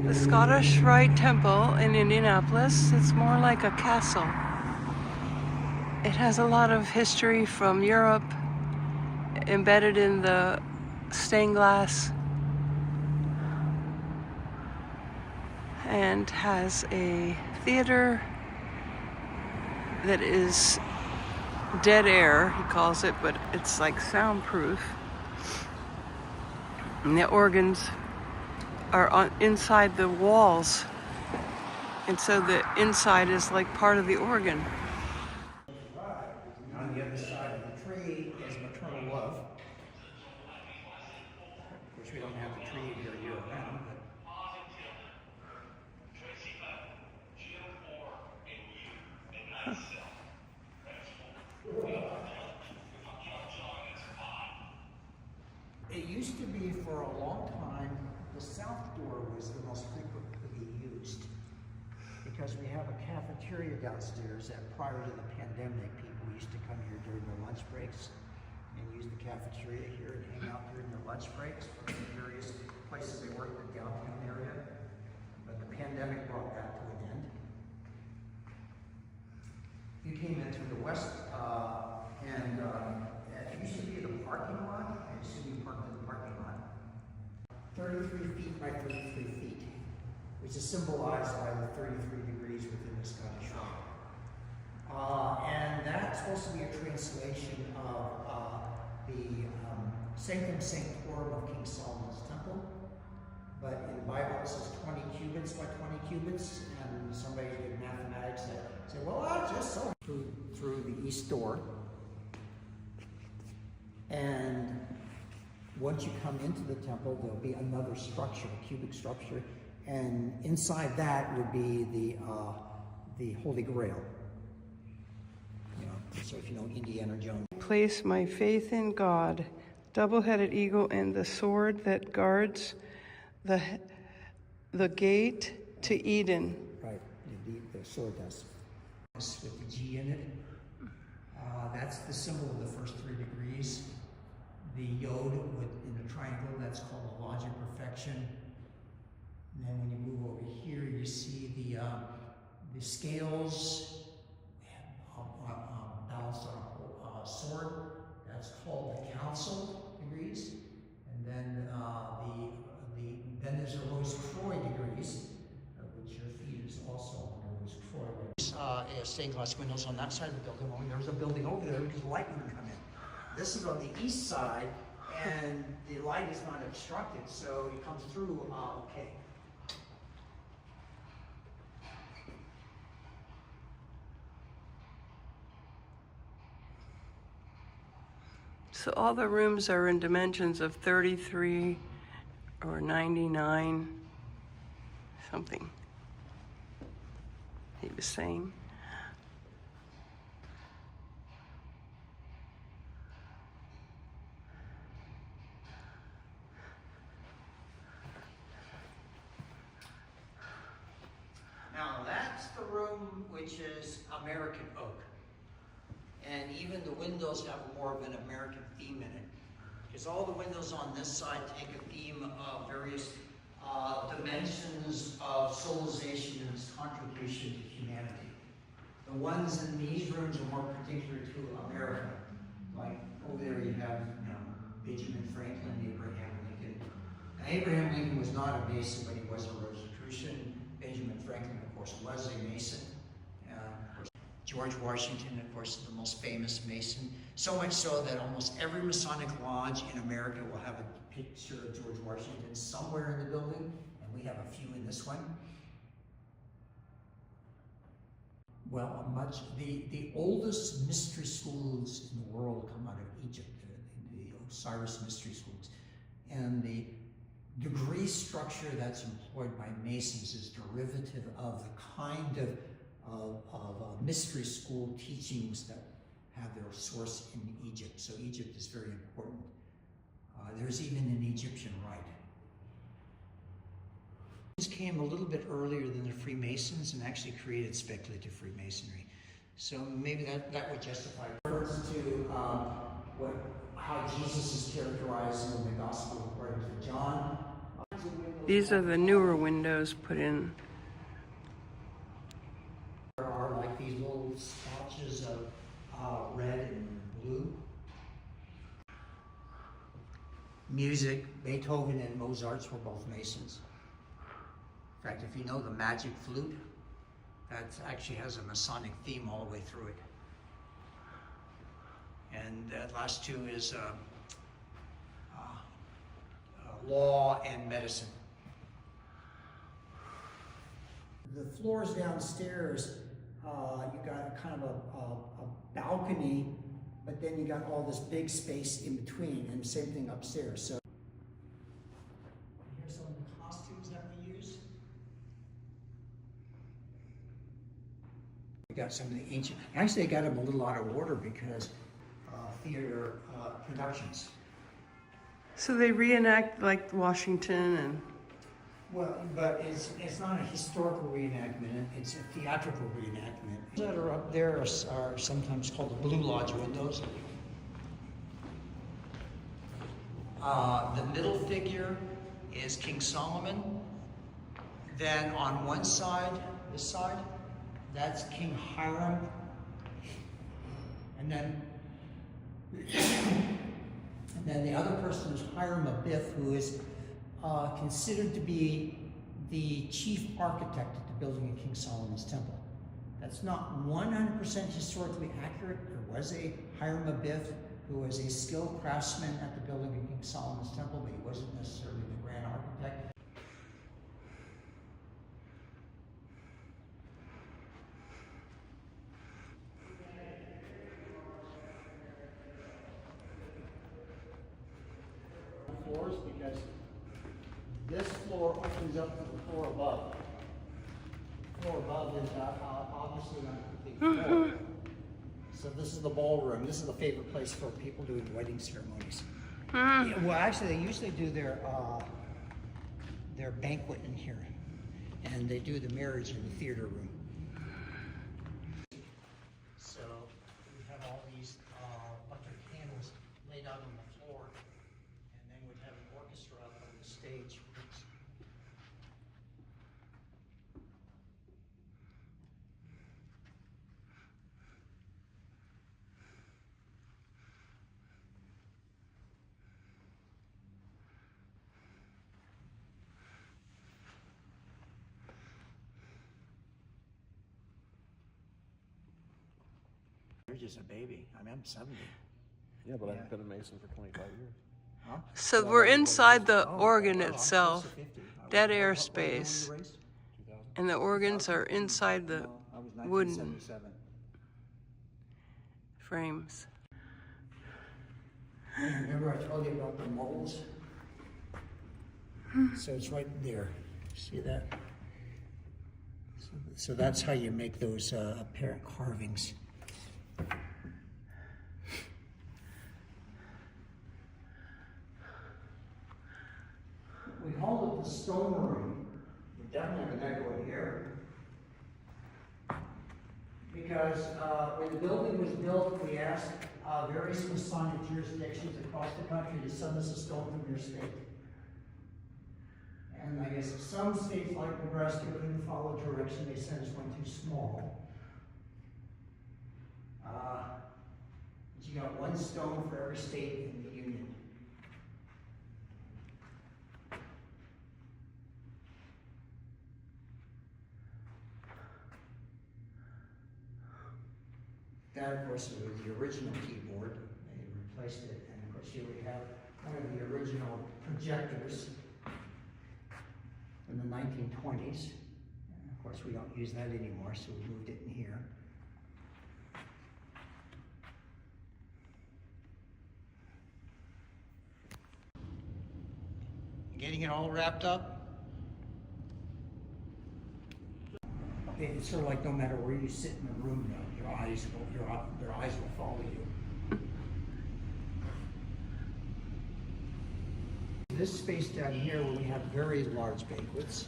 The Scottish Rite Temple in Indianapolis. It's more like a castle. It has a lot of history from Europe embedded in the stained glass, and has a theater that is dead air, he calls it, but it's like soundproof. And the organs are inside the walls, and so the inside is like part of the organ. On the other side of the tree is maternal love. Of course, we don't have the tree here year-round, but it used to be for a long time, the south door was the most frequently used because we have a cafeteria downstairs that prior to the pandemic, people used to come here during their lunch breaks and use the cafeteria here and hang out during their lunch breaks from the various places they worked in the downtown area. But the pandemic brought that to an end. You came in through the west, and it used to be the parking lot. I assume you parked in the parking lot. 33 feet by 33 feet, which is symbolized by the 33 degrees within the Scottish Rite. And that's supposed to be a translation of the Sanctum Sanctorum of King Solomon's temple. But in the Bible it says 20 cubits by 20 cubits, and somebody did mathematics that said, well, I'll just so through the east door. And once you come into the temple, there'll be another structure, a cubic structure, and inside that would be the Holy Grail. You know, so if you know Indiana Jones. Place my faith in God, double-headed eagle, and the sword that guards the gate to Eden. Right, the sword does. With the G in it. That's the symbol of the first 3 degrees. The yod in the triangle, that's called the lodge of perfection. And then when you move over here, you see the scales balanced on a sword. That's called the council degrees. And then then there's a Rose Croix degrees, which your feet is also on the Rose Croix. Stained glass windows on that side of the building. Only there's a building over there because the light wouldn't come in. This is on the east side, and the light is not obstructed, so it comes through okay. So all the rooms are in dimensions of 33 or 99, something, he was saying. Now that's the room which is American oak. And even the windows have more of an American theme in it. Because all the windows on this side take a theme of various dimensions of civilization and its contribution to humanity. The ones in these rooms are more particular to America. Like over there you have Benjamin Franklin, Abraham Lincoln. Now, Abraham Lincoln was not a Mason, but he was a Rosicrucian. Benjamin Franklin, of course, was a Mason. Of course, George Washington, of course, is the most famous Mason. So much so that almost every Masonic lodge in America will have a picture of George Washington somewhere in the building, and we have a few in this one. Well, the oldest mystery schools in the world come out of Egypt, the Osiris mystery schools. And the degree structure that's employed by Masons is derivative of the kind of mystery school teachings that have their source in Egypt. So Egypt is very important. There's even an Egyptian rite. This came a little bit earlier than the Freemasons and actually created speculative Freemasonry. So maybe that would justify. Refers to how Jesus is characterized in the Gospel according to John. kinds of windows. These are the newer windows put in. There are like these little splotches of red and blue. Music, Beethoven and Mozart's were both Masons. In fact, if you know the magic flute, that actually has a Masonic theme all the way through it. And that last two is law and medicine. The floors downstairs, you got kind of a balcony, but then you got all this big space in between, and same thing upstairs. So here's some of the costumes that we use. We got some of the ancient. Actually, I got them a little out of order because theater productions. So they reenact like Washington and. Well, but it's not a historical reenactment, it's a theatrical reenactment. That are up there are sometimes called the Blue Lodge windows. The middle figure is King Solomon. Then on one side, this side, that's King Hiram. And then the other person is Hiram Abiff, who is considered to be the chief architect at the building of King Solomon's Temple. That's not 100% historically accurate. There was a Hiram Abiff who was a skilled craftsman at the building of King Solomon's Temple, but he wasn't necessarily the grand architect. Floors, because this floor opens up to the floor above. The floor above is obviously not a complete floor. So this is the ballroom. This is the favorite place for people doing wedding ceremonies. Yeah, well, actually, they usually do their banquet in here, and they do the marriage in the theater room. So we have all these electric candles laid out on the floor. And then we'd have an orchestra up on the stage. You're just a baby. I mean, I'm 70. Yeah, but I've been a Mason for 25 years. Huh? So we're inside the organ Oh, I'm itself, close to 50. dead What year airspace, were you raised? 2000. and the organs are inside the No, I was wooden 1977. frames. Remember I told you about the molds? So it's right there. See that? So that's how you make those apparent carvings. We called it the stone room. We're definitely going to go in here. Because when the building was built, we asked various Masonic jurisdictions across the country to send us a stone from their state. And I guess some states like Nebraska couldn't follow direction. They sent us one too small. But you got one stone for every state in the Union. That, of course, was the original keyboard. They replaced it, and of course, here we have one of the original projectors in the 1920s. And of course, we don't use that anymore, so we moved it in here. Getting it all wrapped up. It's sort of like no matter where you sit in the room, though, your eyes will follow you. This space down here, where we have very large banquets.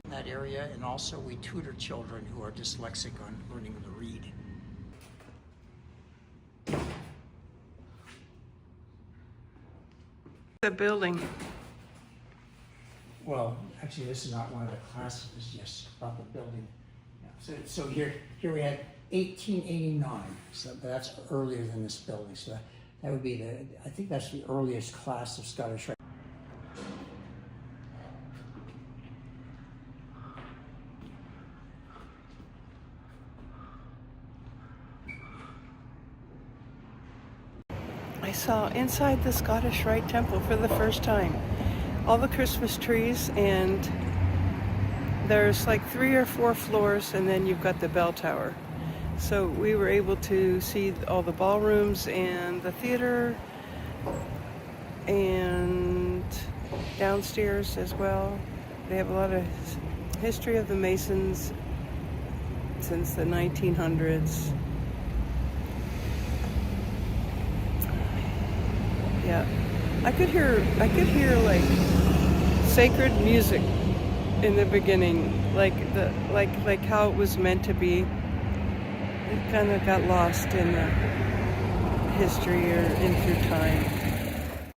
That that area, and also we tutor children who are dyslexic on learning to read. The building. Well, actually, this is not one of the classes, it's just about the building. Yeah, so here we had 1889, so that's earlier than this building. So that would be I think that's the earliest class of Scottish Rite. I saw inside the Scottish Rite Temple for the first time all the Christmas trees, and there's like 3 or 4 floors, and then you've got the bell tower. So we were able to see all the ballrooms and the theater, and downstairs as well. They have a lot of history of the Masons since the 1900s. Yeah, I could hear like sacred music in the beginning, like how it was meant to be. It kind of got lost in the history or in through time.